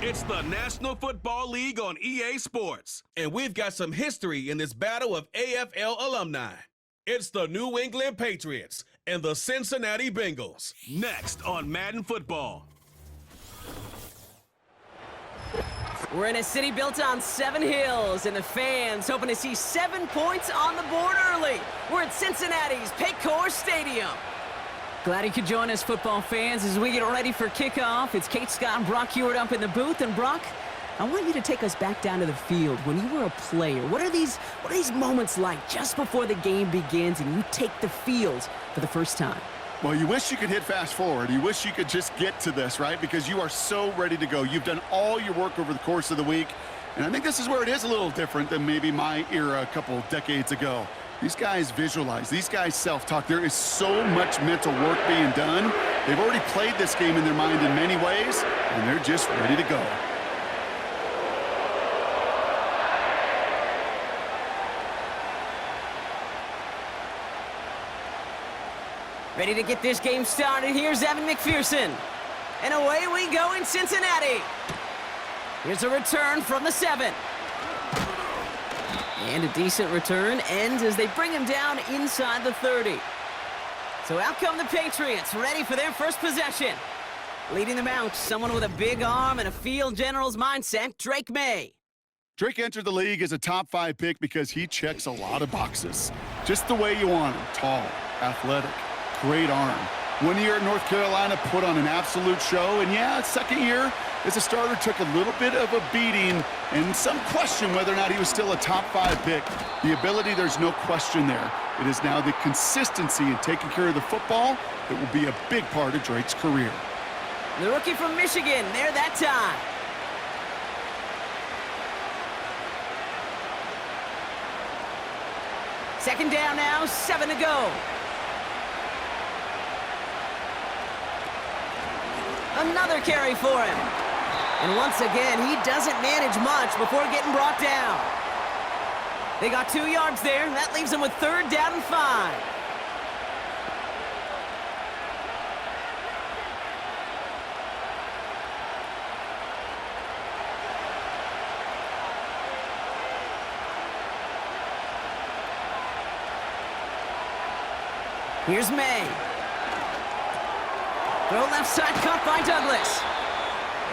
It's the National Football League on EA Sports, and we've got some history in this battle of AFL alumni. It's the New England Patriots and the Cincinnati Bengals. Next on Madden Football. We're in a city built on 7 hills, and the fans hoping to see 7 points on the board early. We're at Cincinnati's Paycor Stadium. Glad you could join us, football fans, as we get ready for kickoff. It's Kate, Scott, and Brock Hewitt up in the booth. And Brock, I want you to take us back down to the field when you were a player. What are these moments like just before the game begins and you take the field for the first time? Well, you wish you could hit fast forward. You wish you could just get to this, right? Because you are so ready to go. You've done all your work over the course of the week. And I think this is where it is a little different than maybe my era a couple decades ago. These guys visualize. These guys self-talk. There is so much mental work being done. They've already played this game in their mind in many ways, and they're just ready to go. Ready to get this game started. Here's Evan McPherson. And away we go in Cincinnati. Here's a return from the 7. And a decent return ends as they bring him down inside the 30. So out come the Patriots, ready for their first possession. Leading them out, someone with a big arm and a field general's mindset, Drake May. Drake entered the league as a top 5 pick because he checks a lot of boxes. Just the way you want him. Tall, athletic, great arm. 1 year at North Carolina, put on an absolute show. And yeah, second year as a starter, took a little bit of a beating and some question whether or not he was still a top 5 pick. The ability, there's no question there. It is now the consistency in taking care of the football that will be a big part of Drake's career. The rookie from Michigan, there that time. Second down now, 7 to go. Another carry for him. And once again, he doesn't manage much before getting brought down. They got 2 yards there. That leaves him with 3rd down and 5. Here's May. Throw left side, caught by Douglas.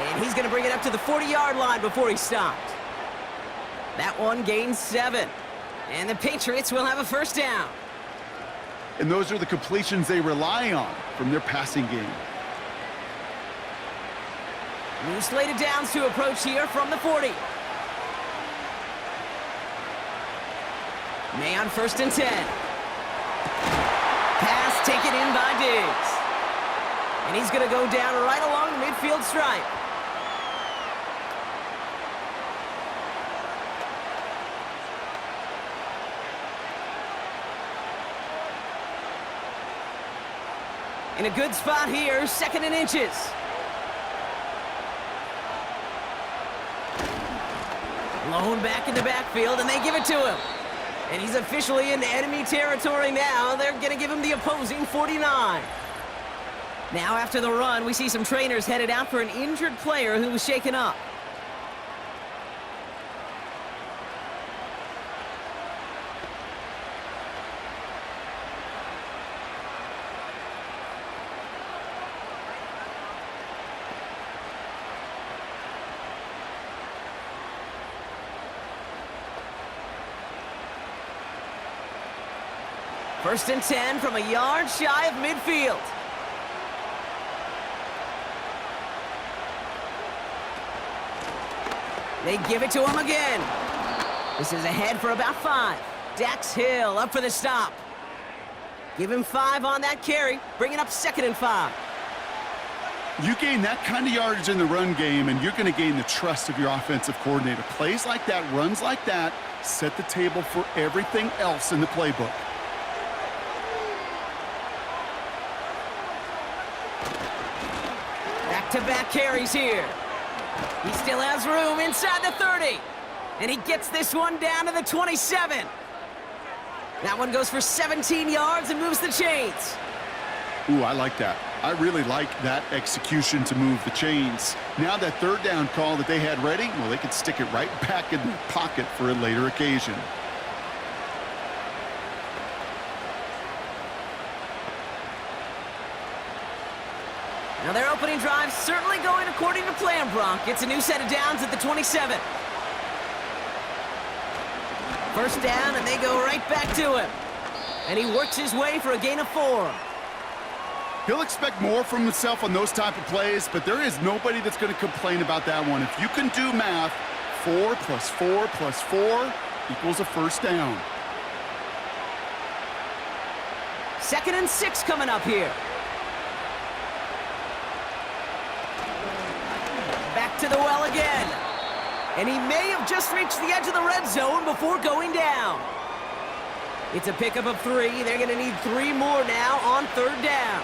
And he's going to bring it up to the 40-yard line before he stopped. That one gains 7. And the Patriots will have a first down. And those are the completions they rely on from their passing game. New slated downs to approach here from the 40. May on 1st and 10. Pass taken in by Diggs. And he's going to go down right along the midfield stripe. In a good spot here, 2nd and inches. Blown back in the backfield, and they give it to him. And he's officially in enemy territory now. They're going to give him the opposing 49. Now, after the run, we see some trainers headed out for an injured player who was shaken up. First and 10 from a yard shy of midfield. They give it to him again. This is ahead for about 5. Dax Hill up for the stop. Give him 5 on that carry, bringing up 2nd and 5. You gain that kind of yardage in the run game, and you're going to gain the trust of your offensive coordinator. Plays like that, runs like that, set the table for everything else in the playbook. Back-to-back carries here. He still has room inside the 30. And he gets this one down to the 27. That one goes for 17 yards and moves the chains. Ooh, I like that. I really like that execution to move the chains. Now that third down call that they had ready, well, they could stick it right back in their pocket for a later occasion. Now their opening drive certainly going according to plan, Brock. It's a new set of downs at the 27. First down, and they go right back to him. And he works his way for a gain of 4. He'll expect more from himself on those type of plays, but there is nobody that's going to complain about that one. If you can do math, 4 plus 4 plus 4 equals a first down. 2nd and 6 coming up here. Back to the well again. And he may have just reached the edge of the red zone before going down. It's a pickup of 3. They're going to need 3 more now on 3rd down.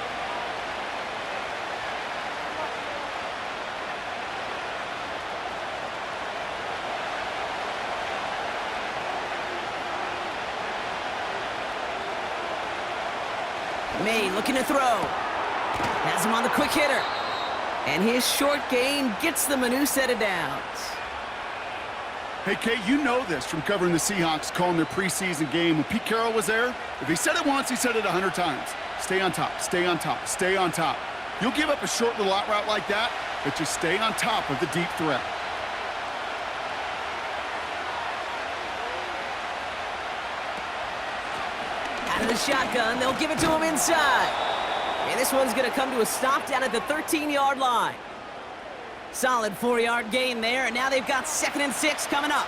May looking to throw. Has him on the quick hitter. And his short gain gets them a new set of downs. Hey, Kate, you know this from covering the Seahawks, calling their preseason game. When Pete Carroll was there, if he said it once, he said it 100 times. Stay on top, stay on top, stay on top. You'll give up a short little out route like that, but just stay on top of the deep threat. Out of the shotgun, they'll give it to him inside. And this one's going to come to a stop down at the 13-yard line. Solid 4-yard gain there, and now they've got 2nd and 6 coming up.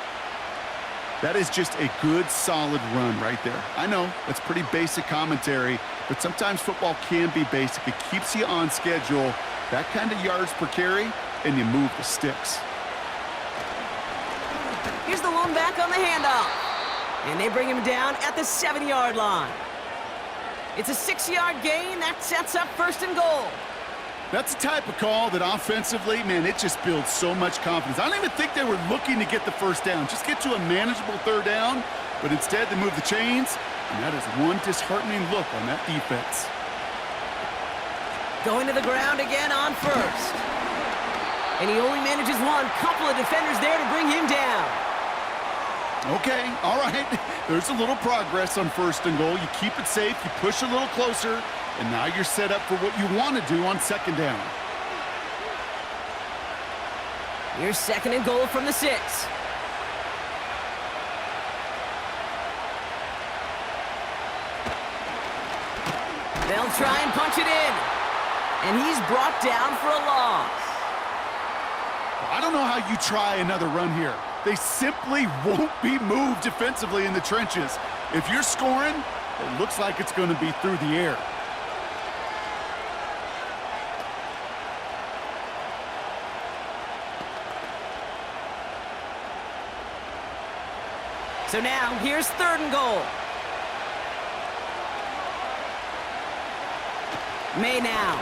That is just a good, solid run right there. I know, that's pretty basic commentary, but sometimes football can be basic. It keeps you on schedule, that kind of yards per carry, and you move the sticks. Here's the one back on the handoff. And they bring him down at the 7-yard line. It's a 6-yard gain. That sets up 1st and goal. That's the type of call that offensively, man, it just builds so much confidence. I don't even think they were looking to get the first down. Just get to a manageable 3rd down, but instead they move the chains, and that is one disheartening look on that defense. Going to the ground again on 1st. And he only manages one. Couple of defenders there to bring him down. Okay, all right. There's a little progress on 1st and goal. You keep it safe, you push a little closer, and now you're set up for what you want to do on 2nd down. Here's 2nd and goal from the 6. They'll try and punch it in. And he's brought down for a loss. I don't know how you try another run here. They simply won't be moved defensively in the trenches. If you're scoring, it looks like it's going to be through the air. So now, here's 3rd and goal. May now.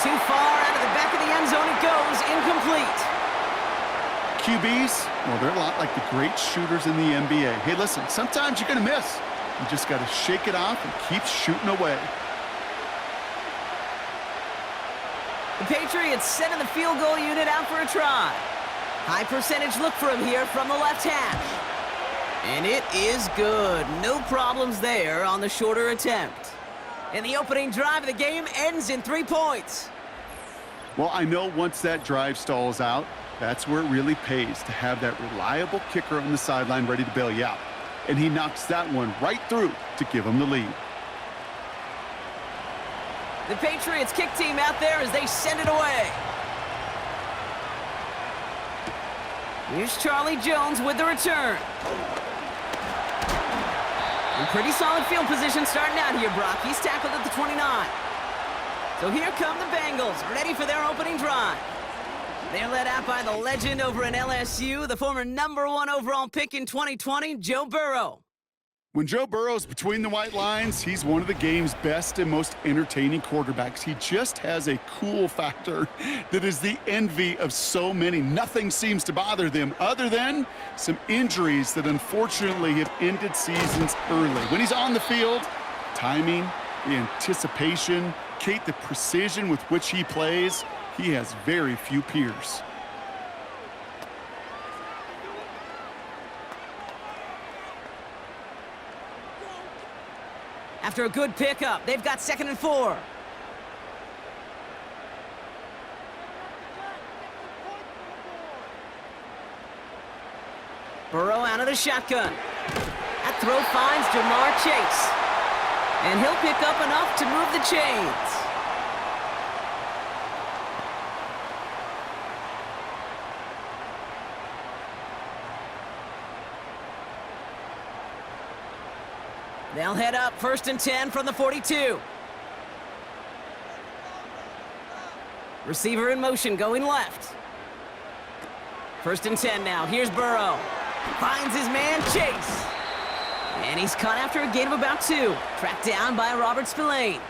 Too far out of the back of the end zone it goes, incomplete. QBs, well, they're a lot like the great shooters in the NBA. Hey, listen, sometimes you're going to miss. You just got to shake it off and keep shooting away. The Patriots sending the field goal unit out for a try. High percentage look for him here from the left hash. And it is good. No problems there on the shorter attempt. And the opening drive of the game ends in 3 points. Well, I know once that drive stalls out, that's where it really pays to have that reliable kicker on the sideline ready to bail you out. And he knocks that one right through to give him the lead. The Patriots kick team out there as they send it away. Here's Charlie Jones with the return. And pretty solid field position starting out here, Brock. He's tackled at the 29. So here come the Bengals, ready for their opening drive. They're led out by the legend over in LSU, the former #1 overall pick in 2020, Joe Burrow. When Joe Burrow's between the white lines, he's one of the game's best and most entertaining quarterbacks. He just has a cool factor that is the envy of so many. Nothing seems to bother them other than some injuries that unfortunately have ended seasons early. When he's on the field, timing, the anticipation, Kate, the precision with which he plays, he has very few peers. After a good pickup, they've got 2nd and 4. Burrow out of the shotgun. That throw finds Jamar Chase. And he'll pick up enough to move the chains. They'll head up 1st and 10 from the 42. Receiver in motion going left. 1st and 10 now. Here's Burrow. Finds his man Chase. And he's caught after a gain of about 2. Tracked down by Robert Spillane.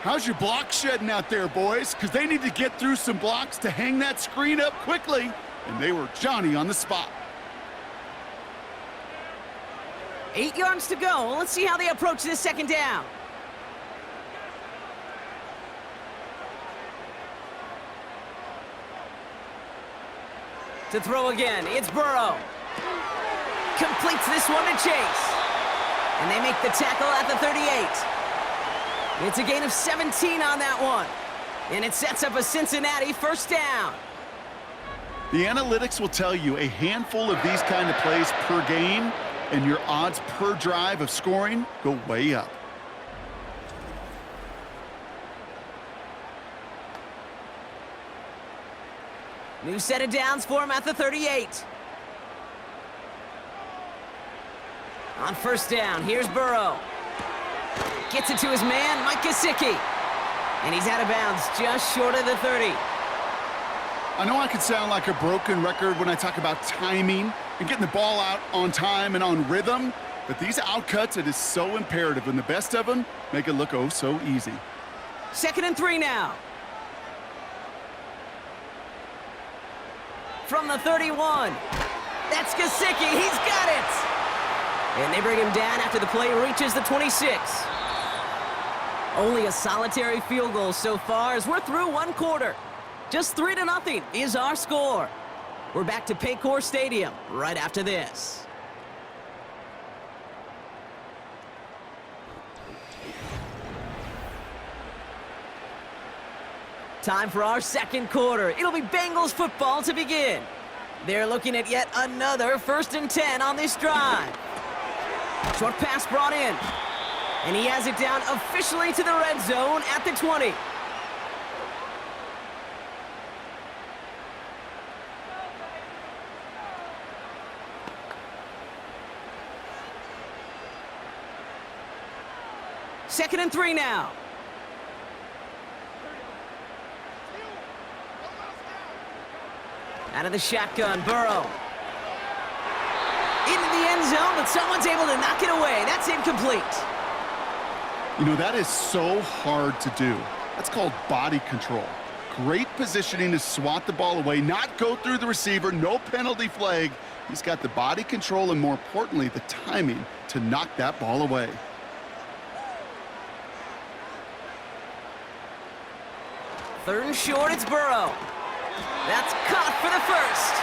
How's your block shedding out there, boys? Because they need to get through some blocks to hang that screen up quickly. And they were Johnny on the spot. 8 yards to go. Let's see how they approach this 2nd down. To throw again, it's Burrow. Completes this one to Chase. And they make the tackle at the 38. It's a gain of 17 on that one. And it sets up a Cincinnati 1st down. The analytics will tell you a handful of these kind of plays per game, and your odds per drive of scoring go way up. New set of downs for him at the 38. On 1st down, here's Burrow. Gets it to his man, Mike Gesicki. And he's out of bounds just short of the 30. I know I can sound like a broken record when I talk about timing and getting the ball out on time and on rhythm, but these outcuts, it is so imperative, and the best of them make it look oh so easy. 2nd and 3 now. From the 31. That's Gesicki. He's got it. And they bring him down after the play reaches the 26. Only a solitary field goal so far as we're through 1 quarter. Just 3-0 is our score. We're back to Paycor Stadium right after this. Time for our 2nd quarter. It'll be Bengals football to begin. They're looking at yet another 1st and 10 on this drive. Short pass brought in. And he has it down officially to the red zone at the 20. Second and 3 now. Out of the shotgun, Burrow. Into the end zone, but someone's able to knock it away. That's incomplete. You know, that is so hard to do. That's called body control. Great positioning to swat the ball away, not go through the receiver, no penalty flag. He's got the body control and, more importantly, the timing to knock that ball away. Third and short, it's Burrow. That's caught for the 1st.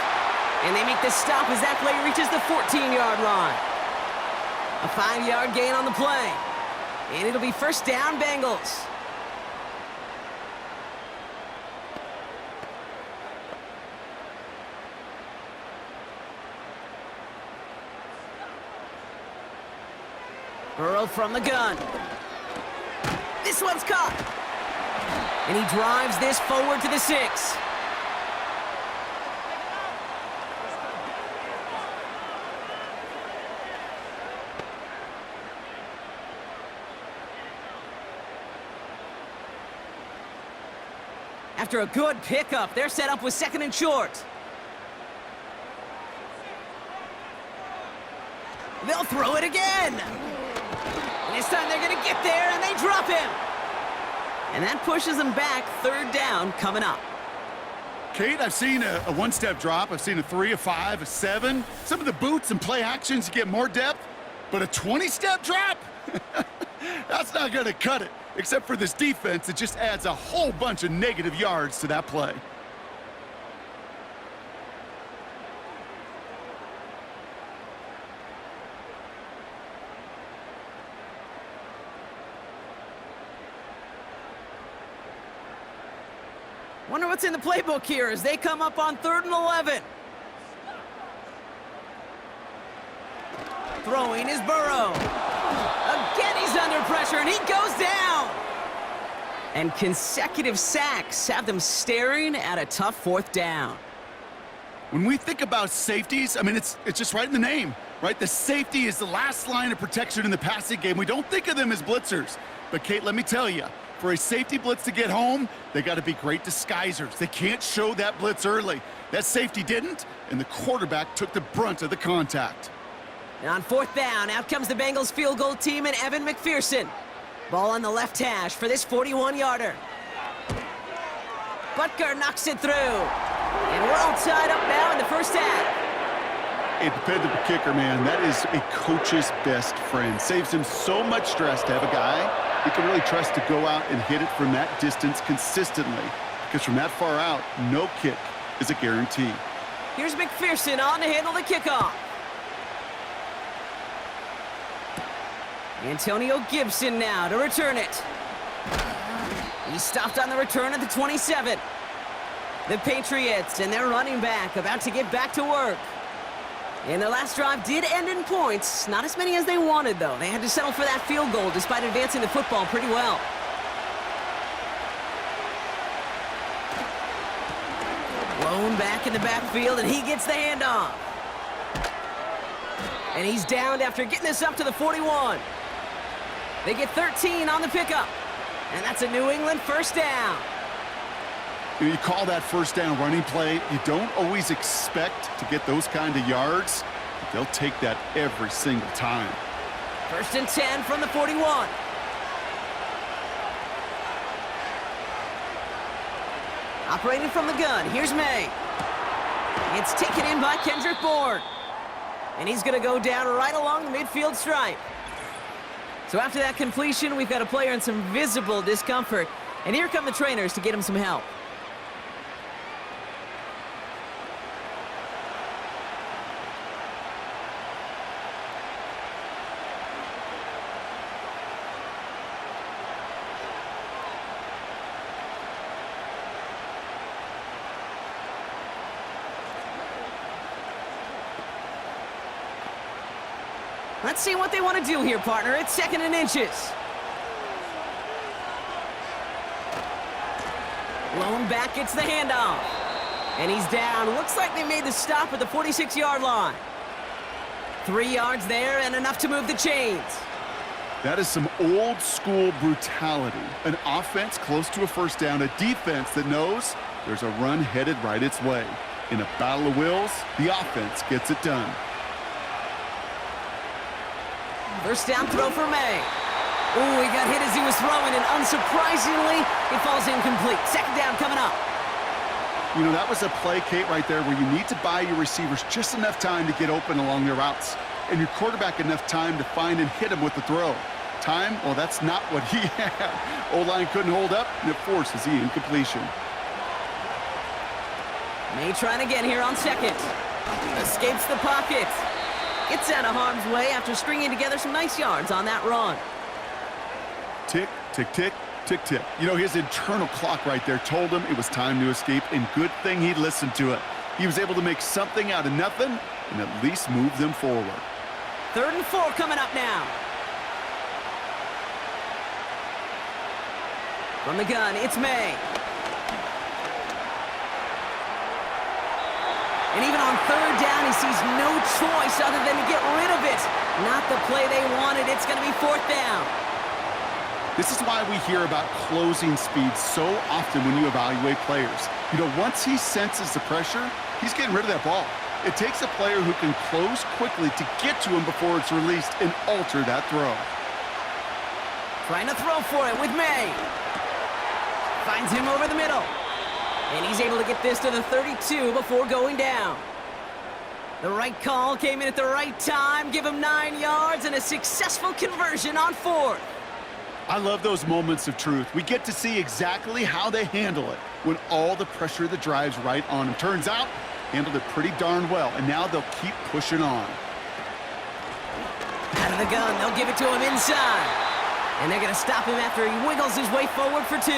And they make the stop as that play reaches the 14-yard line. A 5-yard gain on the play. And it'll be 1st down, Bengals. Burrow from the gun. This one's caught. And he drives this forward to the 6. After a good pickup, they're set up with 2nd and short. They'll throw it again. And this time they're going to get there, and they drop him. And that pushes them back. 3rd down coming up. Kate, I've seen a one-step drop. I've seen a 3, a 5, a 7. Some of the boots and play actions get more depth, but a 20-step drop? That's not going to cut it, except for this defense that just adds a whole bunch of negative yards to that play. Wonder what's in the playbook here as they come up on 3rd and 11. Throwing is Burrow. Again, he's under pressure, and he goes down. And consecutive sacks have them staring at a tough 4th down. When we think about safeties, I mean, it's just right in the name, right? The safety is the last line of protection in the passing game. We don't think of them as blitzers. But, Kate, let me tell you, for a safety blitz to get home, they got to be great disguisers. They can't show that blitz early. That safety didn't, and the quarterback took the brunt of the contact. And on 4th down, out comes the Bengals field goal team and Evan McPherson. Ball on the left hash for this 41-yarder. Butker knocks it through. And we're all tied up now in the first half. A dependable kicker, man. That is a coach's best friend. Saves him so much stress to have a guy he can really trust to go out and hit it from that distance consistently. Because from that far out, no kick is a guarantee. Here's McPherson on to handle the kickoff. Antonio Gibson now to return it. He stopped on the return at the 27. The Patriots and their running back about to get back to work. And their last drive did end in points. Not as many as they wanted, though. They had to settle for that field goal despite advancing the football pretty well. Blown back in the backfield, and he gets the handoff. And he's downed after getting this up to the 41. They get 13 on the pickup. And that's a New England first down. You call that first down running play, you don't always expect to get those kind of yards, but they'll take that every single time. 1st and 10 from the 41. Operating from the gun, here's May. It's taken in by Kendrick Bourne. And he's going to go down right along the midfield stripe. So after that completion, we've got a player in some visible discomfort. And here come the trainers to get him some help. Let's see what they want to do here, partner. It's 2nd and inches. Blown back, gets the handoff. And he's down. Looks like they made the stop at the 46-yard line. 3 yards there and enough to move the chains. That is some old-school brutality. An offense close to a first down, a defense that knows there's a run headed right its way. In a battle of wills, the offense gets it done. First down throw for May. Ooh, he got hit as he was throwing, and unsurprisingly, it falls incomplete. 2nd down coming up. You know, that was a play, Kate, right there where you need to buy your receivers just enough time to get open along their routes, and your quarterback enough time to find and hit him with the throw. Time, well, that's not what he had. O-line couldn't hold up, and it forces the incompletion. May trying again here on 2nd. Escapes the pocket. Gets out of harm's way after stringing together some nice yards on that run. Tick, tick, tick, tick, tick. You know, his internal clock right there told him it was time to escape, and good thing he listened to it. He was able to make something out of nothing and at least move them forward. 3rd and 4 coming up now. From the gun, it's May. And even on 3rd down, he sees no choice other than to get rid of it. Not the play they wanted. It's going to be 4th down. This is why we hear about closing speed so often when you evaluate players. You know, once he senses the pressure, he's getting rid of that ball. It takes a player who can close quickly to get to him before it's released and alter that throw. Trying to throw for it with May. Finds him over the middle. And he's able to get this to the 32 before going down. The right call came in at the right time. Give him 9 yards and a successful conversion on 4th. I love those moments of truth. We get to see exactly how they handle it when all the pressure that drives right on them. Turns out, handled it pretty darn well, and now they'll keep pushing on. Out of the gun, they'll give it to him inside. And they're going to stop him after he wiggles his way forward for 2.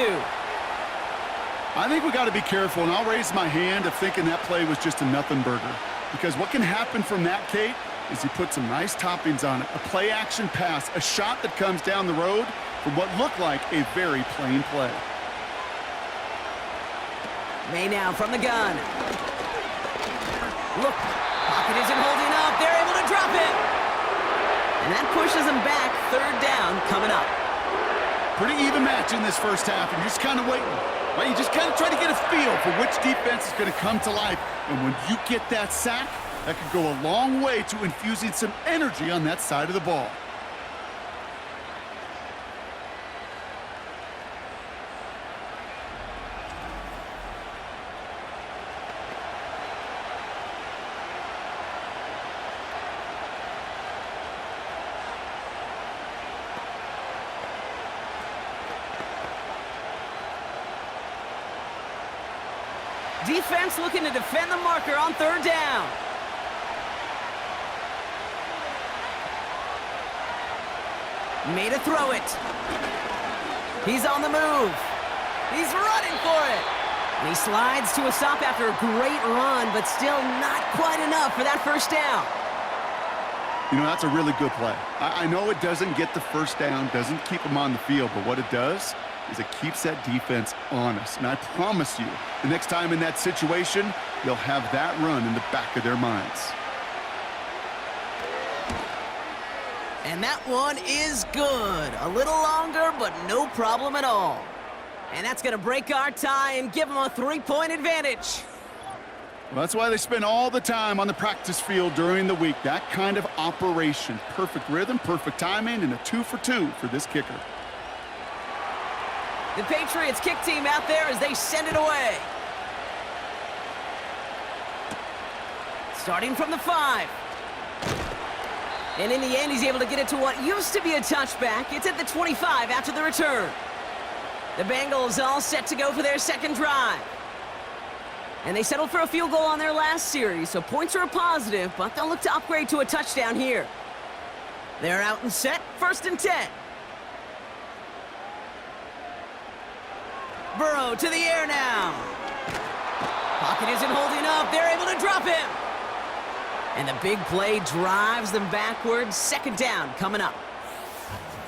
I think we got to be careful, and I'll raise my hand of thinking that play was just a nothing burger. Because what can happen from that, Kate, is he put some nice toppings on it. A play-action pass, a shot that comes down the road from what looked like a very plain play. May now from the gun. Look, pocket isn't holding up. They're able to drop it. And that pushes them back. 3rd down coming up. Pretty even match in this first half, and you're just kind of waiting. Right? You just kind of try to get a feel for which defense is going to come to life. And when you get that sack, that could go a long way to infusing some energy on that side of the ball. Defense looking to defend the marker on 3rd down. Made to throw it. He's on the move. He's running for it. And he slides to a stop after a great run, but still not quite enough for that 1st down. You know, that's a really good play. I know it doesn't get the 1st down, doesn't keep them on the field, but what it does is it keeps that defense honest. And I promise you, the next time in that situation, they'll have that run in the back of their minds. And that one is good. A little longer, but no problem at all. And that's going to break our tie and give them a 3-point advantage. Well, that's why they spend all the time on the practice field during the week. That kind of operation. Perfect rhythm, perfect timing, and a 2 for 2 for this kicker. The Patriots kick team out there as they send it away. Starting from the 5. And in the end, he's able to get it to what used to be a touchback. It's at the 25 after the return. The Bengals all set to go for their 2nd drive. And they settled for a field goal on their last series, so points are a positive, but they'll look to upgrade to a touchdown here. They're out and set, 1st and 10. Burrow to the air now. Pocket isn't holding up. They're able to drop him. And the big play drives them backwards. 2nd down coming up.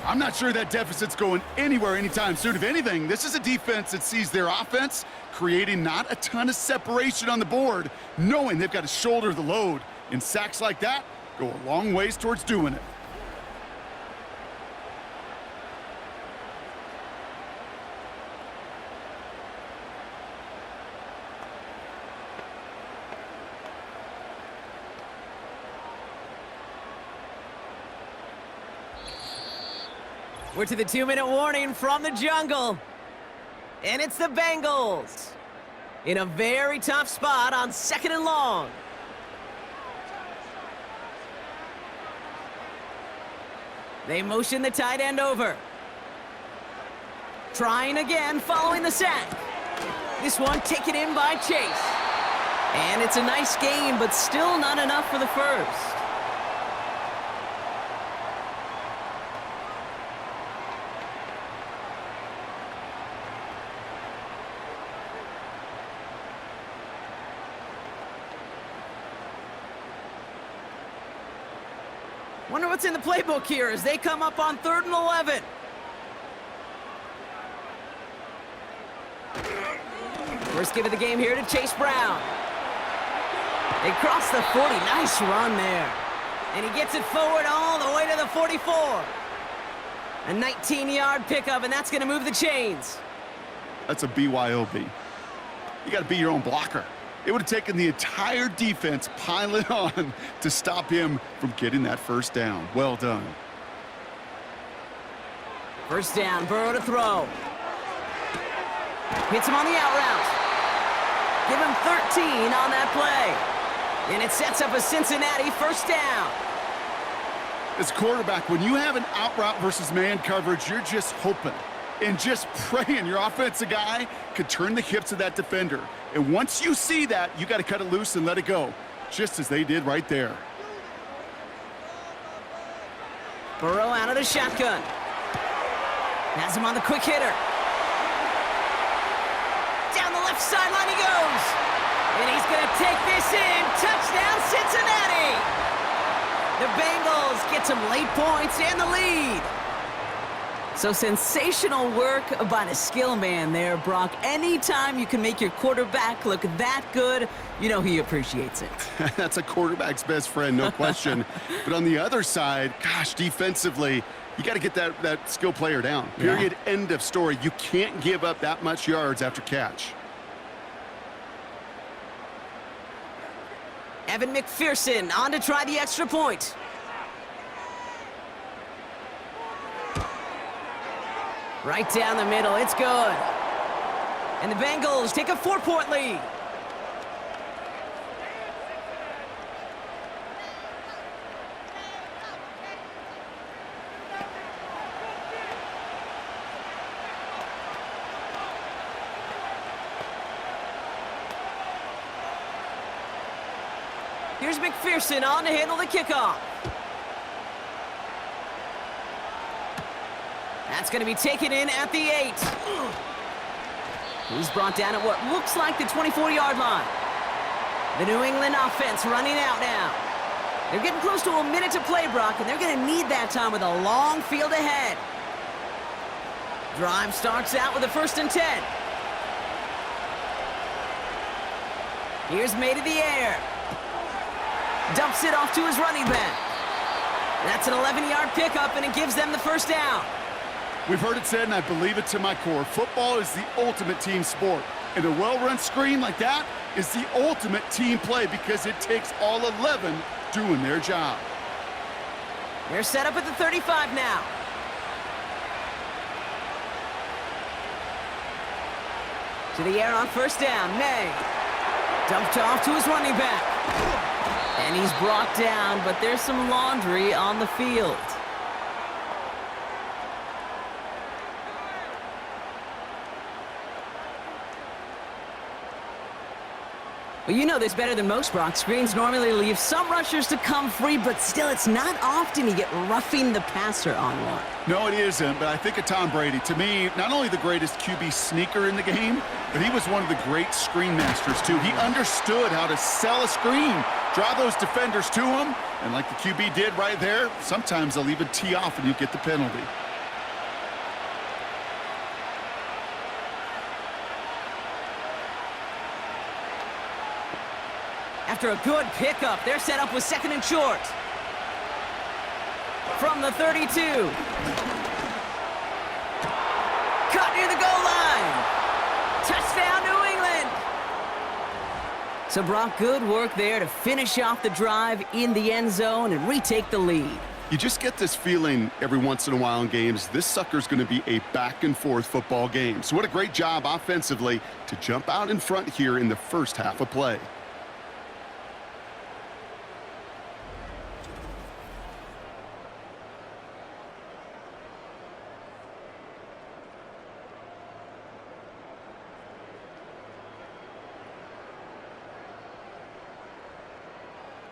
I'm not sure that deficit's going anywhere anytime soon. If anything, this is a defense that sees their offense creating not a ton of separation on the board, knowing they've got to shoulder the load. And sacks like that go a long ways towards doing it. We're to the 2-minute warning from the jungle. And it's the Bengals in a very tough spot on 2nd and long. They motion the tight end over. Trying again following the sack. This one taken in by Chase. And it's a nice gain, but still not enough for the 1st. Wonder what's in the playbook here as they come up on 3rd and 11. First give of the game here to Chase Brown. They cross the 40. Nice run there. And he gets it forward all the way to the 44. A 19-yard pickup, and that's going to move the chains. That's a BYOB. You got to be your own blocker. It would have taken the entire defense piling on to stop him from getting that 1st down. Well done. 1st down, Burrow to throw. Hits him on the out route. Give him 13 on that play. And it sets up a Cincinnati 1st down. As a quarterback, when you have an out route versus man coverage, you're just hoping and just praying your offensive guy could turn the hips of that defender. And once you see that, you got to cut it loose and let it go, just as they did right there. Burrow out of the shotgun. Has him on the quick hitter. Down the left sideline he goes. And he's going to take this in. Touchdown, Cincinnati! The Bengals get some late points and the lead. So sensational work by the skill man there, Brock. Anytime you can make your quarterback look that good, you know he appreciates it. That's a quarterback's best friend, no question. But on the other side, gosh, defensively, you got to get that skill player down. Period, end of story. You can't give up that much yards after catch. Evan McPherson on to try the extra point. Right down the middle, it's good. And the Bengals take a 4-point lead. Here's McPherson on to handle the kickoff. That's going to be taken in at the 8. He's brought down at what looks like the 24-yard line. The New England offense running out now. They're getting close to a minute to play, Brock, and they're going to need that time with a long field ahead. Drive starts out with a 1st and 10. Here's May to the air. Dumps it off to his running back. That's an 11-yard pickup, and it gives them the 1st down. We've heard it said, and I believe it to my core, football is the ultimate team sport. And a well-run screen like that is the ultimate team play because it takes all 11 doing their job. They're set up at the 35 now. To the air on 1st down, May. Dumped off to his running back. And he's brought down, but there's some laundry on the field. Well, you know this better than most, Brock. Screens normally leave some rushers to come free, but still, it's not often you get roughing the passer on one. No, it isn't, but I think of Tom Brady. To me, not only the greatest QB sneaker in the game, but he was one of the great screen masters, too. He understood how to sell a screen, draw those defenders to him, and like the QB did right there, sometimes they'll even tee off and you get the penalty. After a good pickup, they're set up with 2nd and short. From the 32. Cut near the goal line. Touchdown, New England. So, Brock, good work there to finish off the drive in the end zone and retake the lead. You just get this feeling every once in a while in games, this sucker's going to be a back-and-forth football game. So what a great job offensively to jump out in front here in the first half of play.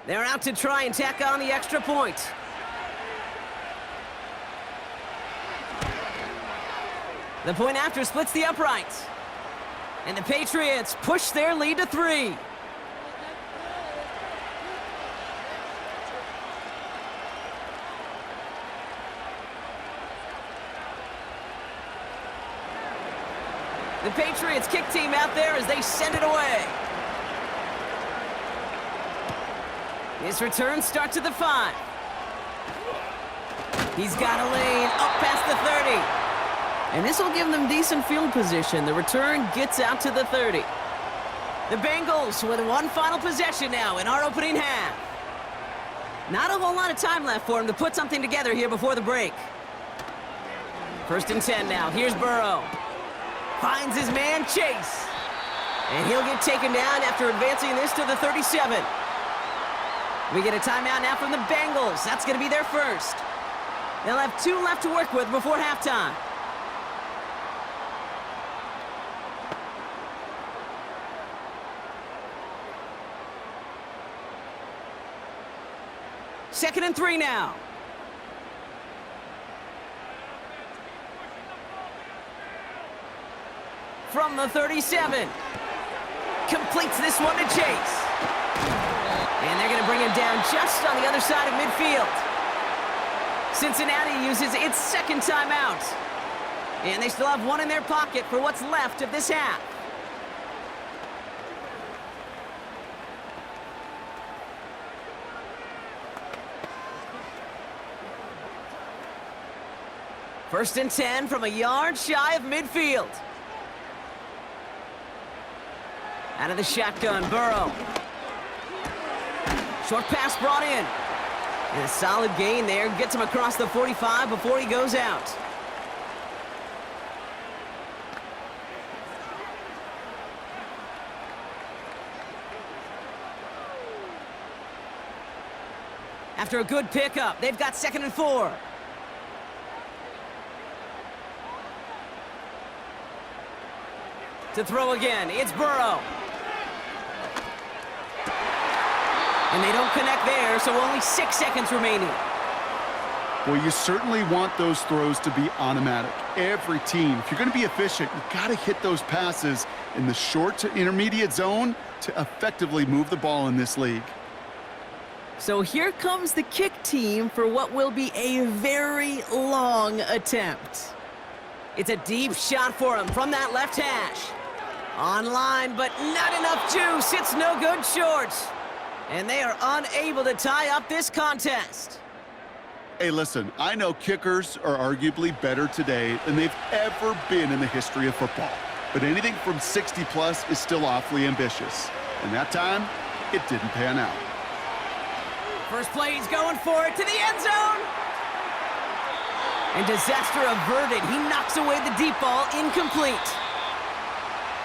They're out to try and tack on the extra point. The point after splits the uprights. And the Patriots push their lead to 3. The Patriots kick team out there as they send it away. His return starts at the 5. He's got a lane up past the 30. And this will give them decent field position. The return gets out to the 30. The Bengals with one final possession now in our opening half. Not a whole lot of time left for him to put something together here before the break. 1st and 10 now. Here's Burrow. Finds his man Chase. And he'll get taken down after advancing this to the 37. We get a timeout now from the Bengals. That's going to be their first. They'll have 2 left to work with before halftime. Second and 3 now. From the 37. Completes this one to Chase. And they're going to bring him down just on the other side of midfield. Cincinnati uses its second timeout. And they still have 1 in their pocket for what's left of this half. First and 10 from a yard shy of midfield. Out of the shotgun, Burrow. Short pass brought in. And a solid gain there. Gets him across the 45 before he goes out. After a good pickup, they've got second and 4. To throw again, it's Burrow. And they don't connect there, so only 6 seconds remaining. Well, you certainly want those throws to be automatic. Every team, if you're going to be efficient, you've got to hit those passes in the short to intermediate zone to effectively move the ball in this league. So here comes the kick team for what will be a very long attempt. It's a deep shot for him from that left hash. Online, but not enough juice. It's no good short. And they are unable to tie up this contest. Hey, listen, I know kickers are arguably better today than they've ever been in the history of football. But anything from 60+ is still awfully ambitious. And that time, it didn't pan out. First play, he's going for it to the end zone. And disaster averted. He knocks away the deep ball, incomplete.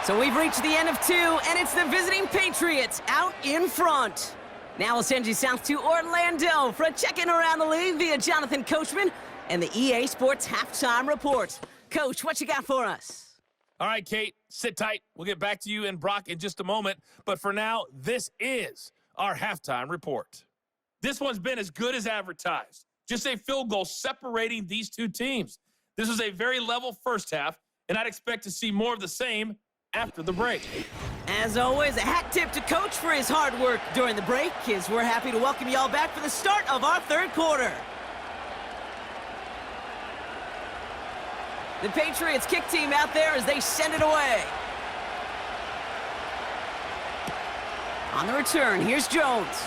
So we've reached the end of 2, and it's the visiting Patriots out in front. Now we'll send you south to Orlando for a check-in around the league via Jonathan Coachman and the EA Sports Halftime Report. Coach, what you got for us? All right, Kate, sit tight. We'll get back to you and Brock in just a moment. But for now, this is our halftime report. This one's been as good as advertised. Just a field goal separating these two teams. This was a very level first half, and I'd expect to see more of the same after the break. As always, a hat tip to Coach for his hard work during the break, as we're happy to welcome y'all back for the start of our third quarter. The Patriots kick team out there as they send it away. On the return, here's Jones.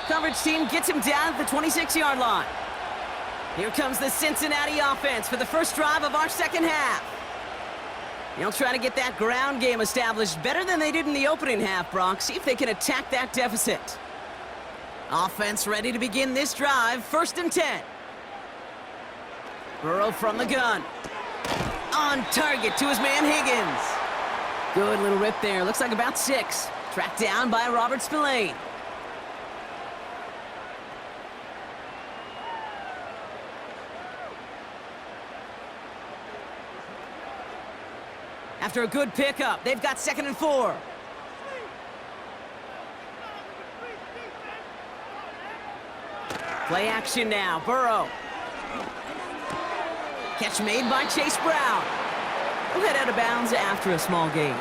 Coverage team gets him down at the 26-yard line. Here comes the Cincinnati offense for the first drive of our second half. They'll try to get that ground game established better than they did in the opening half, Brock. See if they can attack that deficit. Offense ready to begin this drive. First and 10. Burrow from the gun. On target to his man Higgins. Good little rip there. Looks like about 6. Tracked down by Robert Spillane. After a good pickup, they've got second and 4. Play action now, Burrow. Catch made by Chase Brown. He'll head out of bounds after a small gain.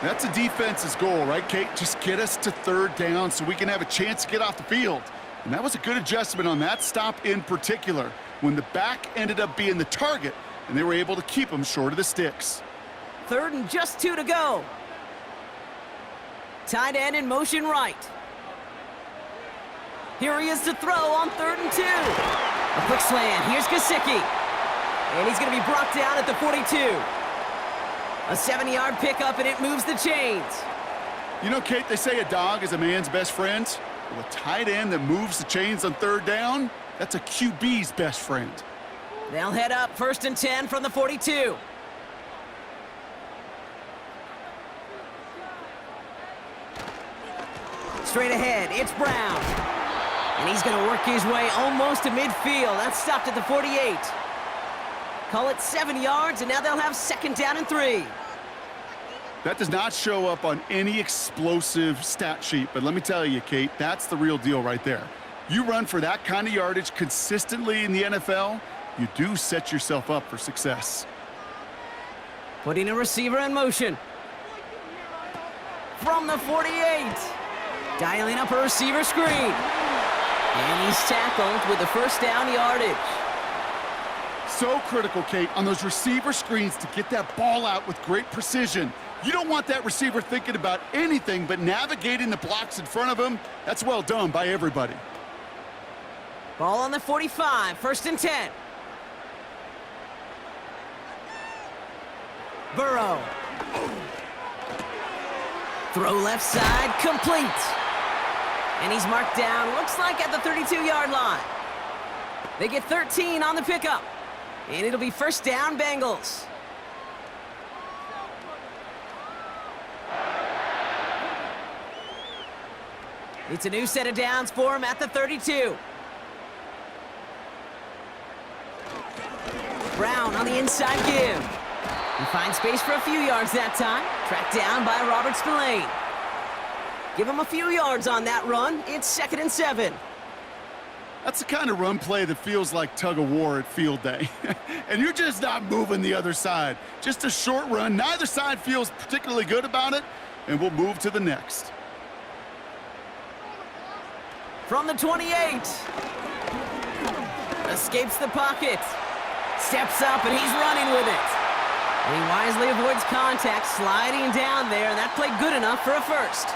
That's a defense's goal, right, Kate? Just get us to third down so we can have a chance to get off the field. And that was a good adjustment on that stop in particular, when the back ended up being the target, and they were able to keep him short of the sticks. Third and just 2 to go. Tight end in motion right. Here he is to throw on 3rd and 2. A quick slant. Here's Gesicki. And he's going to be brought down at the 42. A 7-yard pickup, and it moves the chains. You know, Kate, they say a dog is a man's best friend. Well, a tight end that moves the chains on 3rd down, that's a QB's best friend. They'll head up 1st and 10 from the 42. straight ahead. It's Brown. And he's going to work his way almost to midfield. That's stopped at the 48. Call it 7 yards, and now they'll have 2nd down and 3. That does not show up on any explosive stat sheet, but let me tell you, Kate, that's the real deal right there. You run for that kind of yardage consistently in the NFL, you do set yourself up for success. Putting a receiver in motion. From the 48. Dialing up a receiver screen. And he's tackled with the 1st down yardage. So critical, Kate, on those receiver screens to get that ball out with great precision. You don't want that receiver thinking about anything but navigating the blocks in front of him. That's well done by everybody. Ball on the 45, 1st and 10. Burrow. Throw left side, complete. And he's marked down, looks like at the 32-yard line. They get 13 on the pickup. And it'll be 1st down, Bengals. It's a new set of downs for him at the 32. Brown on the inside give. He finds space for a few yards that time. Tracked down by Robert Spillane. Give him a few yards on that run. It's 2nd and 7. That's the kind of run play that feels like tug of war at field day. And you're just not moving the other side. Just a short run. Neither side feels particularly good about it, and we'll move to the next. From the 28. Escapes the pocket. Steps up, and he's running with it. And he wisely avoids contact, sliding down there, and that played good enough for a 1st.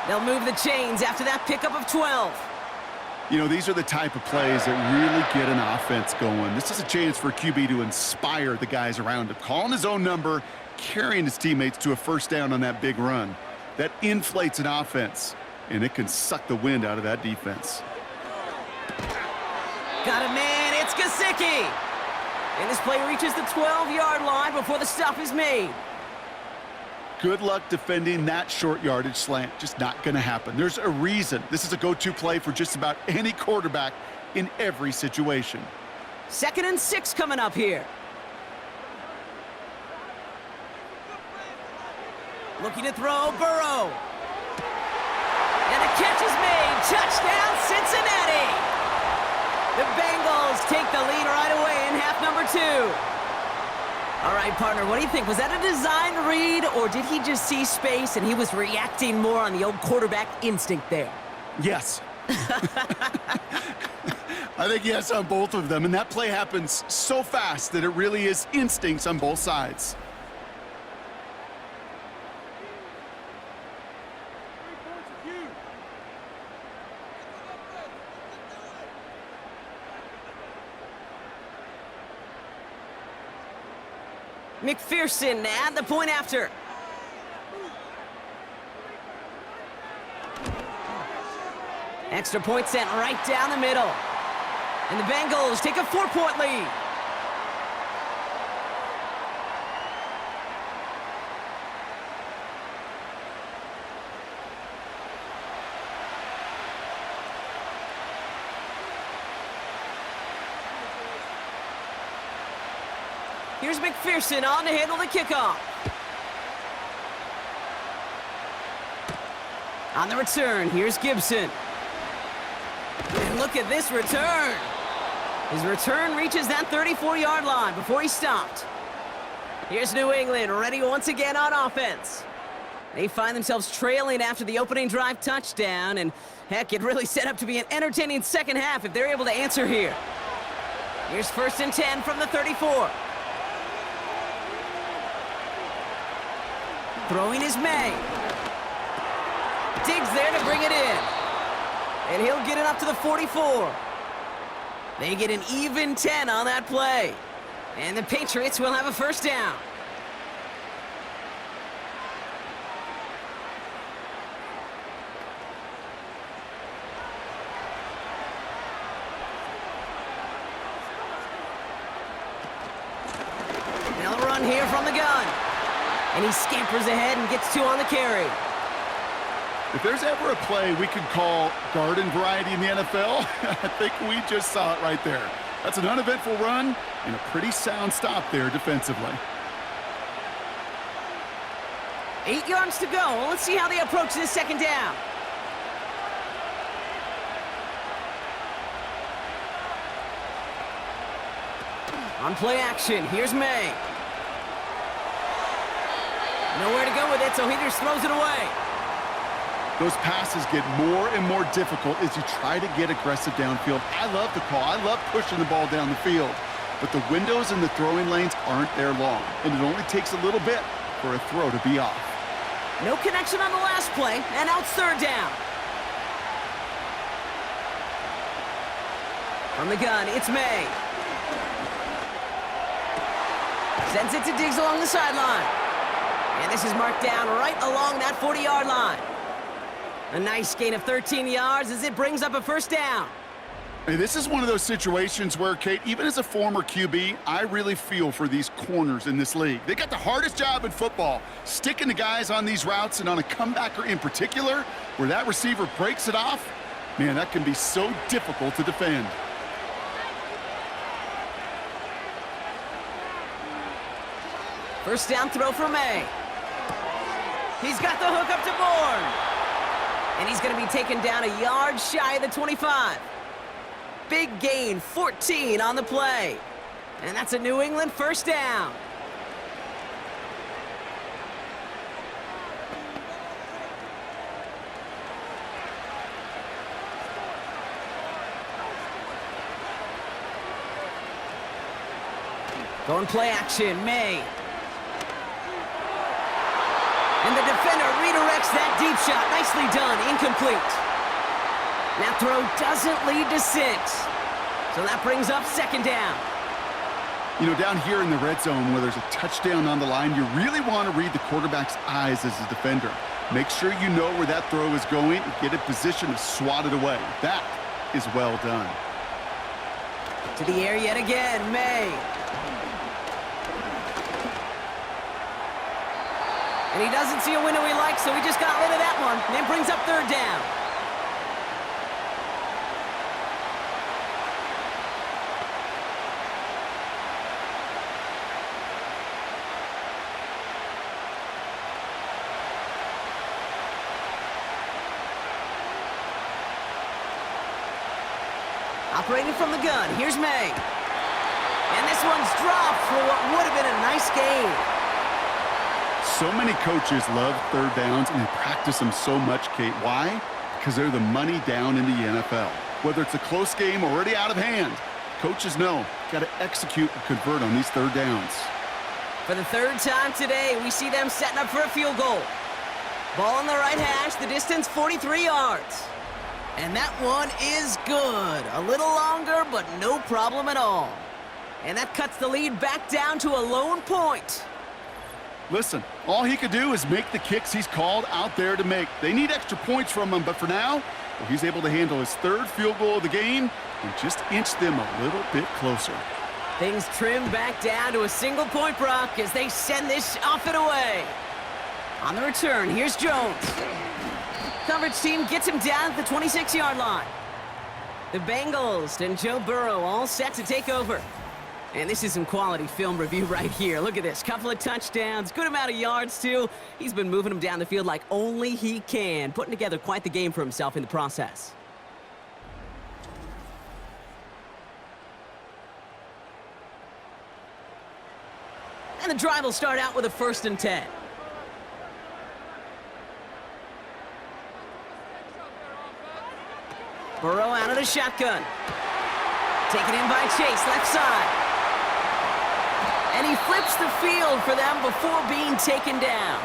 They'll move the chains after that pickup of 12. You know, these are the type of plays that really get an offense going. This is a chance for QB to inspire the guys around him. Calling his own number, carrying his teammates to a 1st down on that big run. That inflates an offense, and it can suck the wind out of that defense. Got a man, it's Gesicki. And this play reaches the 12-yard line before the stop is made. Good luck defending that short yardage slant. Just not going to happen. There's a reason. This is a go-to play for just about any quarterback in every situation. 2nd and 6 coming up here. Looking to throw, Burrow. And the catch is made. Touchdown, Cincinnati. The Bengals take the lead right away in half number 2. All right, partner, what do you think? Was that a design read, or did he just see space and he was reacting more on the old quarterback instinct there? Yes. I think yes on both of them, and that play happens so fast that it really is instincts on both sides. McPherson at the point after. Extra point sent right down the middle. And the Bengals take a 4-point lead. Here's McPherson on to handle the kickoff. On the return, here's Gibson. And look at this return. His return reaches that 34-yard line before he stopped. Here's New England, ready once again on offense. They find themselves trailing after the opening drive touchdown, and heck, it really set up to be an entertaining second half if they're able to answer here. Here's 1st and 10 from the 34. Throwing is May. Diggs there to bring it in. And he'll get it up to the 44. They get an even 10 on that play. And the Patriots will have a 1st down. They'll run here from the gun. And he scampers ahead and gets 2 on the carry. If there's ever a play we could call garden variety in the NFL, I think we just saw it right there. That's an uneventful run and a pretty sound stop there defensively. 8 yards to go. Let's see how they approach this second down. On play action, here's May. Nowhere to go with it, so he just throws it away. Those passes get more and more difficult as you try to get aggressive downfield. I love the call. I love pushing the ball down the field. But the windows in the throwing lanes aren't there long, and it only takes a little bit for a throw to be off. No connection on the last play, and now it's third down. From the gun, it's May. Sends it to Diggs along the sideline. And this is marked down right along that 40-yard line. A nice gain of 13 yards as it brings up a first down. Hey, this is one of those situations where, Kate, even as a former QB, I really feel for these corners in this league. They got the hardest job in football, sticking to guys on these routes and on a comebacker in particular, where that receiver breaks it off. Man, that can be so difficult to defend. First down throw for May. He's got the hook up to Bourne. And he's going to be taken down a yard shy of the 25. Big gain, 14 on the play. And that's a New England first down. Going play action, May. And the defender redirects that deep shot. Nicely done, incomplete. That throw doesn't lead to 6. So that brings up second down. You know, down here in the red zone where there's a touchdown on the line, you really want to read the quarterback's eyes as a defender. Make sure you know where that throw is going and get in position to swat it away. That is well done. To the air yet again, May. And he doesn't see a window he likes, so he just got rid of that one. And then brings up third down. Operating from the gun, here's May. And this one's dropped for what would have been a nice gain. So many coaches love third downs, and they practice them so much, Kate. Why? Because they're the money down in the NFL. Whether it's a close game or already out of hand, coaches know got to execute and convert on these third downs. For the third time today, we see them setting up for a field goal. Ball on the right hash, the distance 43 yards. And that one is good. A little longer, but no problem at all. And that cuts the lead back down to a lone point. Listen, all he could do is make the kicks he's called out there to make. They need extra points from him, but for now, well, he's able to handle his third field goal of the game and just inch them a little bit closer. Things trim back down to a single point, Brock, as they send this off and away. On the return, here's Jones. Coverage team gets him down at the 26-yard line. The Bengals and Joe Burrow all set to take over. And this is some quality film review right here. Look at this. Couple of touchdowns. Good amount of yards, too. He's been moving them down the field like only he can. Putting together quite the game for himself in the process. And the drive will start out with a 1st and 10. Burrow out of the shotgun. Taken in by Chase, left side. And he flips the field for them before being taken down.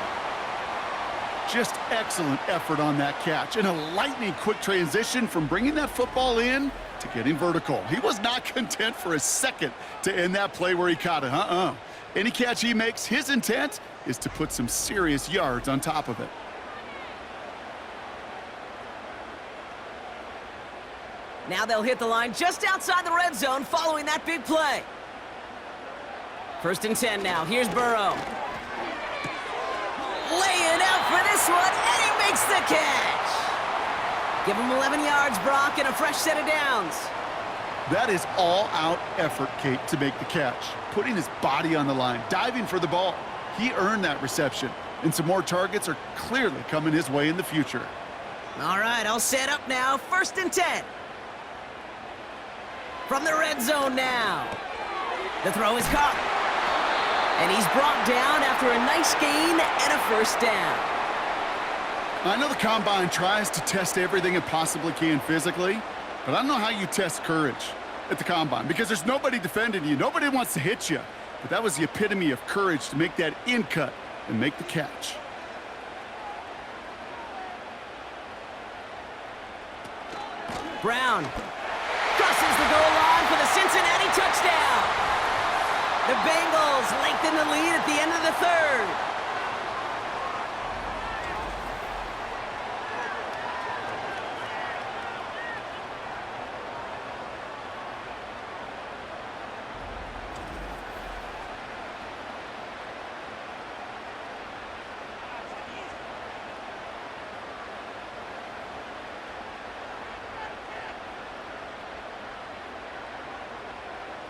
Just excellent effort on that catch. And a lightning-quick transition from bringing that football in to getting vertical. He was not content for a second to end that play where he caught it. Any catch he makes, his intent is to put some serious yards on top of it. Now they'll hit the line just outside the red zone following that big play. 1st and 10 now. Here's Burrow. Laying out for this one, and he makes the catch. Give him 11 yards, Brock, and a fresh set of downs. That is all-out effort, Kate, to make the catch. Putting his body on the line, diving for the ball. He earned that reception, and some more targets are clearly coming his way in the future. All right, all set up now. 1st and 10. From the red zone now. The throw is caught. And he's brought down after a nice gain and a 1st down. I know the Combine tries to test everything it possibly can physically, but I don't know how you test courage at the Combine because there's nobody defending you. Nobody wants to hit you. But that was the epitome of courage to make that in cut and make the catch. Brown crosses the goal line for the Cincinnati touchdown. The Bengals lengthen the lead at the end of the 3rd.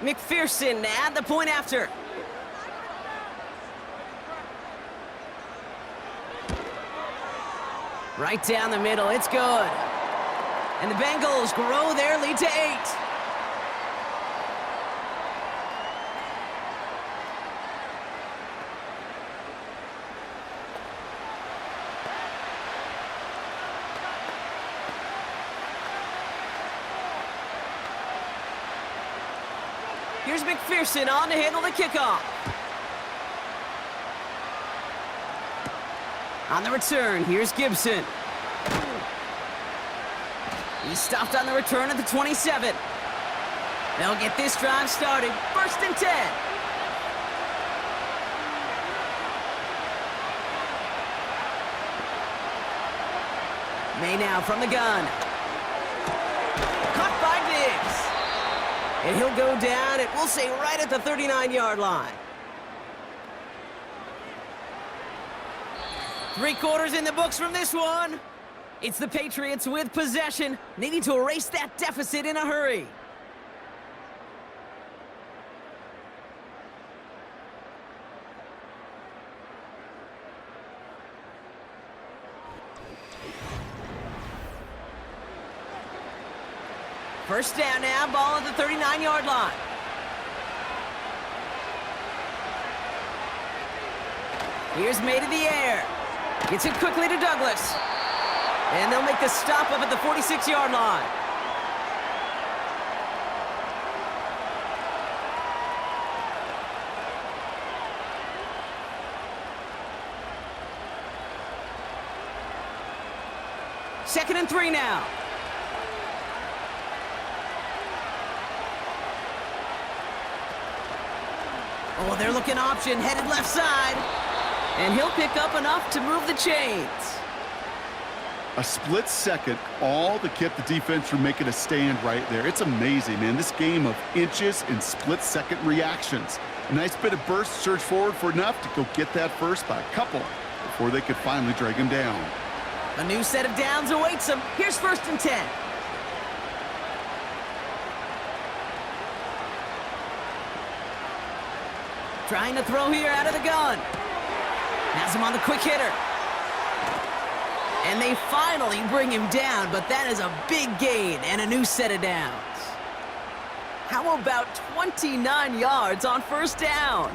McPherson at the point after. Right down the middle, it's good. And the Bengals grow their lead to 8. Here's McPherson on to handle the kickoff. On the return, here's Gibson. He's stopped on the return at the 27. They'll get this drive started. 1st and 10. May now from the gun. Caught by Diggs. And he'll go down, and we'll say right at the 39-yard line. 3 quarters in the books from this one. It's the Patriots with possession, needing to erase that deficit in a hurry. First down now, ball at the 39-yard line. Here's May to the air. Gets it quickly to Douglas. And they'll make the stop up at the 46-yard line. Second and 3 now. Oh, they're looking option, headed left side. And he'll pick up enough to move the chains. A split second, all that kept the defense from making a stand right there. It's amazing, man. This game of inches and split-second reactions. A nice bit of burst, surge forward for enough to go get that first by a couple before they could finally drag him down. A new set of downs awaits them. Here's 1st and 10. Trying to throw here out of the gun. Has him on the quick hitter. And they finally bring him down, but that is a big gain and a new set of downs. How about 29 yards on 1st down?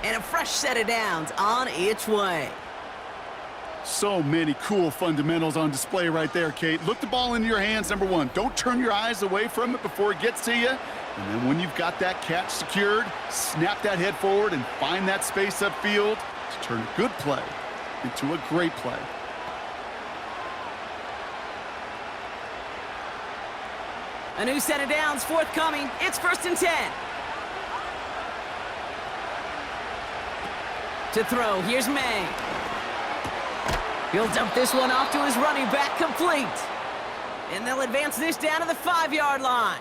And a fresh set of downs on its way. So many cool fundamentals on display right there, Kate. Look the ball into your hands, number 1. Don't turn your eyes away from it before it gets to you. And then when you've got that catch secured, snap that head forward and find that space upfield to turn a good play into a great play. A new set of downs forthcoming. It's 1st and 10. To throw, here's May. He'll dump this one off to his running back, complete. And they'll advance this down to the 5-yard line.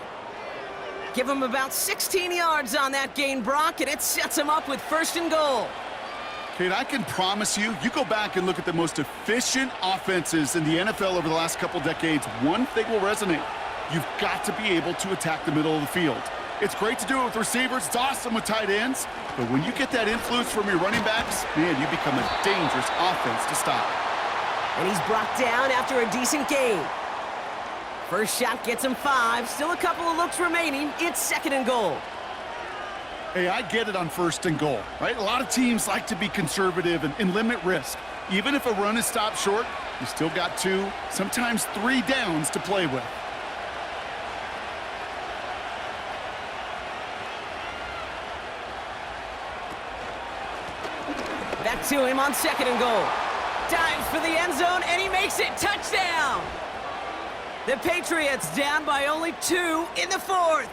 Give him about 16 yards on that gain, Brock, and it sets him up with 1st and goal. Kate, I can promise you, you go back and look at the most efficient offenses in the NFL over the last couple decades, one thing will resonate. You've got to be able to attack the middle of the field. It's great to do it with receivers. It's awesome with tight ends. But when you get that influence from your running backs, man, you become a dangerous offense to stop. And he's brought down after a decent game. First shot gets him 5. Still a couple of looks remaining. It's 2nd and goal. Hey, I get it on 1st and goal, right? A lot of teams like to be conservative and limit risk. Even if a run is stopped short, you still got 2, sometimes 3 downs to play with. Back to him on 2nd and goal. Dives for the end zone, and he makes it. Touchdown! The Patriots down by only 2 in the 4th.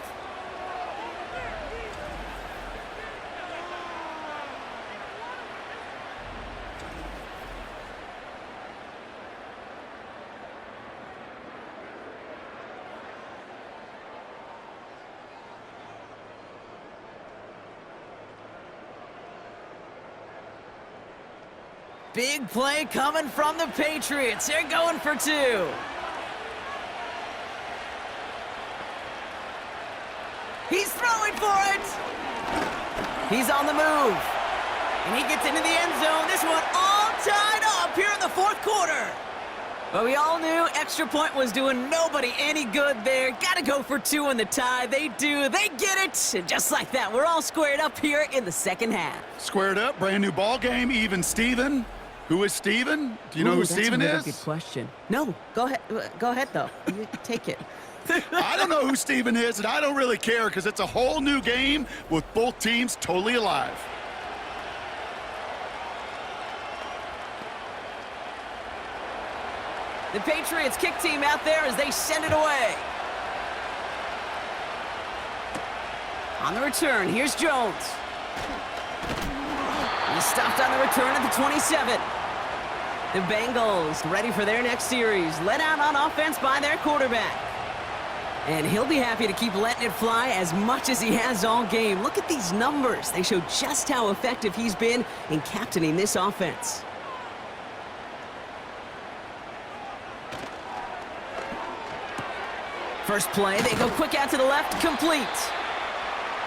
Big play coming from the Patriots. They're going for 2. He's throwing for it. He's on the move. And he gets into the end zone. This one all tied up here in the 4th quarter. But we all knew extra point was doing nobody any good there. Got to go for 2 in the tie. They do. They get it. And just like that, we're all squared up here in the 2nd half. Squared up, brand new ball game, even Steven. Who is Steven? Do you know who Steven is? That's a good question. No, go ahead. Go ahead, though. You take it. I don't know who Steven is, and I don't really care because it's a whole new game with both teams totally alive. The Patriots kick team out there as they send it away. On the return, here's Jones. He's stopped on the return at the 27. The Bengals ready for their next series. Let out on offense by their quarterback. And he'll be happy to keep letting it fly as much as he has all game. Look at these numbers. They show just how effective he's been in captaining this offense. First play, they go quick out to the left, complete.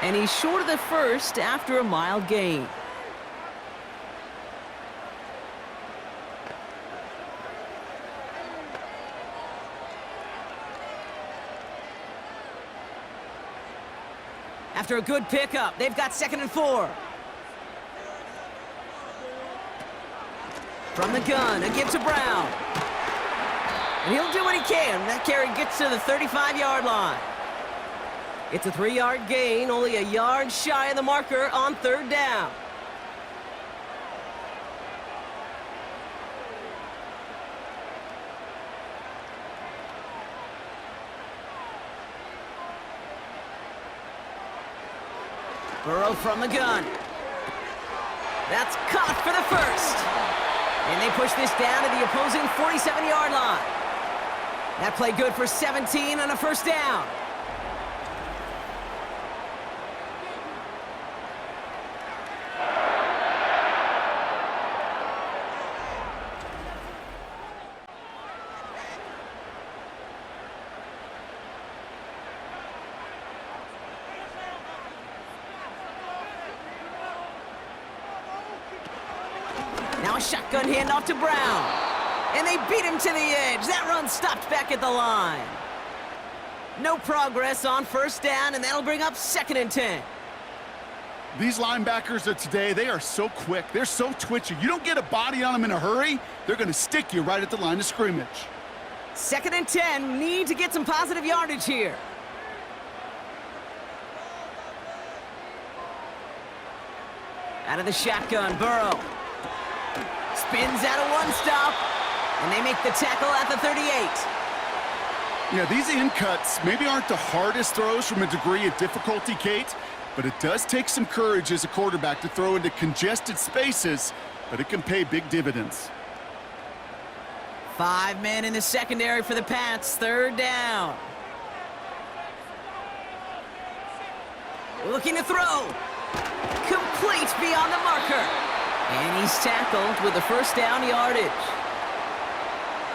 And he's short of the first after a mild gain. After a good pickup, they've got 2nd and 4. From the gun, a give to Brown. And he'll do what he can. That carry gets to the 35-yard line. It's a 3-yard gain, only a yard shy of the marker on 3rd down. Burrow from the gun. That's caught for the first. And they push this down to the opposing 47-yard line. That play good for 17 on a 1st down. Now a shotgun handoff to Brown. And they beat him to the edge. That run stopped back at the line. No progress on 1st down, and that'll bring up 2nd and 10. These linebackers of today, they are so quick. They're so twitchy. You don't get a body on them in a hurry, they're going to stick you right at the line of scrimmage. 2nd and 10. Need to get some positive yardage here. Out of the shotgun, Burrow. Spins out of 1 stop. And they make the tackle at the 38. Yeah, these in cuts maybe aren't the hardest throws from a degree of difficulty, Kate, but it does take some courage as a quarterback to throw into congested spaces, but it can pay big dividends. 5 men in the secondary for the Pats. 3rd down. Looking to throw. Complete beyond the marker. And he's tackled with the first down yardage.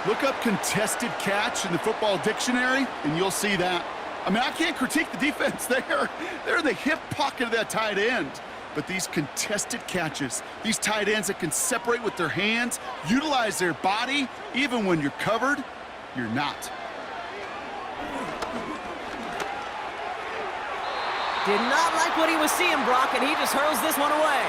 Look up contested catch in the football dictionary, and you'll see that. I mean, I can't critique the defense there. They're in the hip pocket of that tight end. But these contested catches, these tight ends that can separate with their hands, utilize their body, even when you're covered, you're not. Did not like what he was seeing, Brock, and he just hurls this one away.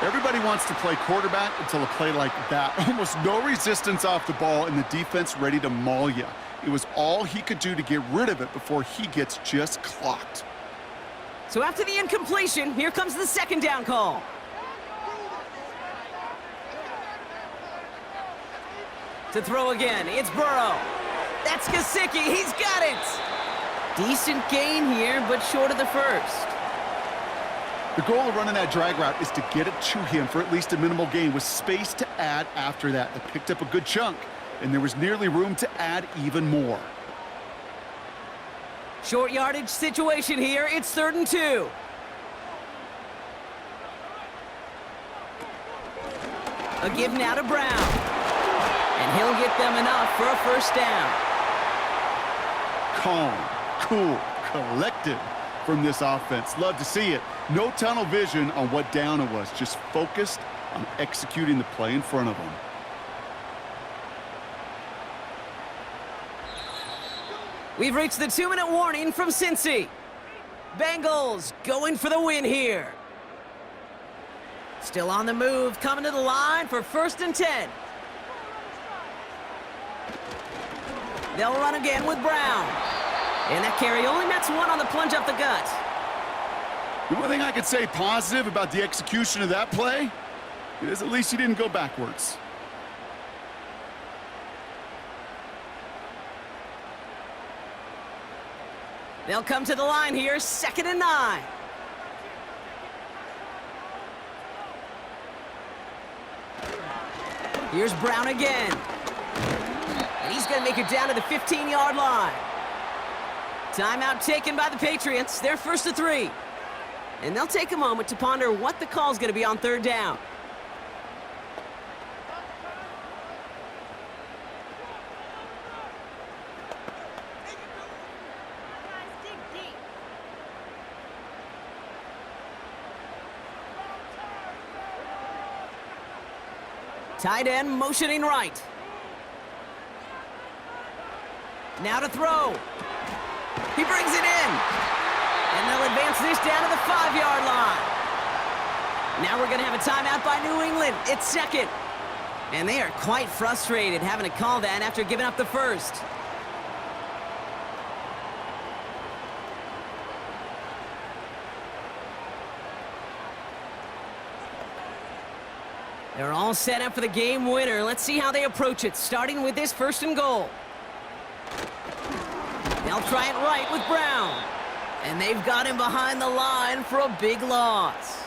Everybody wants to play quarterback until a play like that. Almost no resistance off the ball and the defense ready to maul you. It was all he could do to get rid of it before he gets just clocked. So after the incompletion, here comes the second down call. To throw again, it's Burrow. That's Gesicki, he's got it. Decent gain here, but short of the first. The goal of running that drag route is to get it to him for at least a minimal gain with space to add after that. They picked up a good chunk, and there was nearly room to add even more. Short yardage situation here. It's 3rd and 2. A give now to Brown. And he'll get them enough for a first down. Calm, cool, collected from this offense. Love to see it. No tunnel vision on what down it was. Just focused on executing the play in front of them. We've reached the 2-minute warning from Cincy. Bengals going for the win here. Still on the move, coming to the line for 1st and 10. They'll run again with Brown. And that carry only nets one on the plunge up the gut. The one thing I could say positive about the execution of that play is at least he didn't go backwards. They'll come to the line here, 2nd and 9. Here's Brown again. And he's going to make it down to the 15-yard line. Timeout taken by the Patriots. They're 1st and 3. And they'll take a moment to ponder what the call's going to be on 3rd down. Tight end motioning right. Now to throw. He brings it in. And they'll advance this down to the 5-yard line. Now we're going to have a timeout by New England. It's 2nd. And they are quite frustrated having to call that after giving up the first. They're all set up for the game winner. Let's see how they approach it, starting with this 1st and goal. They'll try it right with Brown. And they've got him behind the line for a big loss.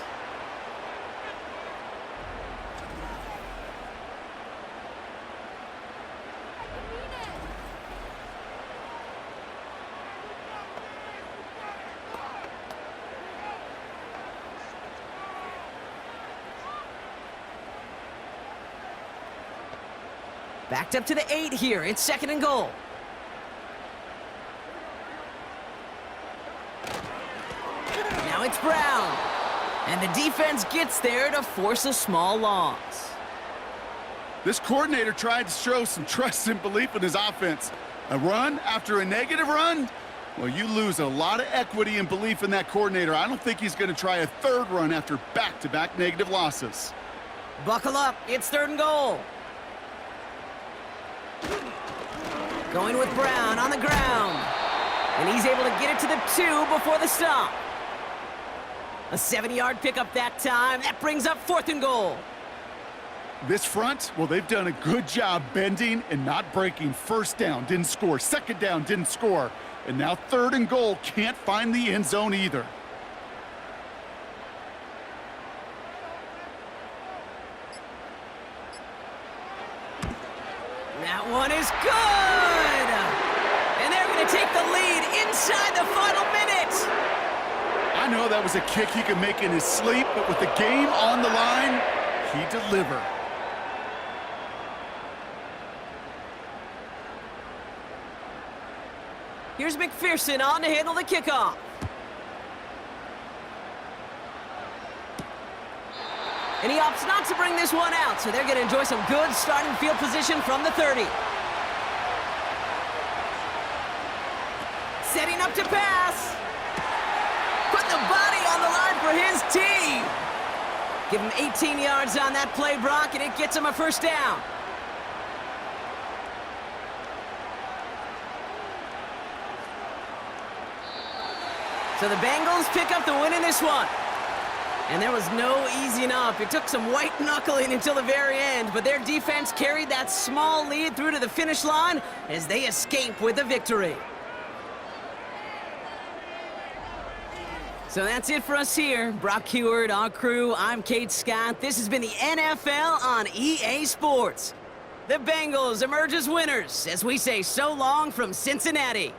Backed up to the 8 here. It's 2nd and goal. Now it's Brown. And the defense gets there to force a small loss. This coordinator tried to show some trust and belief in his offense. A run after a negative run? Well, you lose a lot of equity and belief in that coordinator. I don't think he's going to try a 3rd run after back-to-back negative losses. Buckle up. It's 3rd and goal. Going with Brown on the ground. And he's able to get it to the 2 before the stop. A 7-yard pickup that time. That brings up 4th and goal. This front, well, they've done a good job bending and not breaking. 1st down, didn't score. 2nd down, didn't score. And now 3rd and goal, can't find the end zone either. That one is good! And they're going to take the lead inside the final minute. I know that was a kick he could make in his sleep, but with the game on the line, he delivered. Here's McPherson on to handle the kickoff. And he opts not to bring this one out, so they're going to enjoy some good starting field position from the 30. Setting up to pass. Put the body on the line for his team. Give him 18 yards on that play, Brock, and it gets him a first down. So the Bengals pick up the win in this one. And there was no easing up. It took some white knuckling until the very end, but their defense carried that small lead through to the finish line as they escape with a victory. So that's it for us here. Brock Heward, our crew, I'm Kate Scott. This has been the NFL on EA Sports. The Bengals emerge as winners as we say so long from Cincinnati.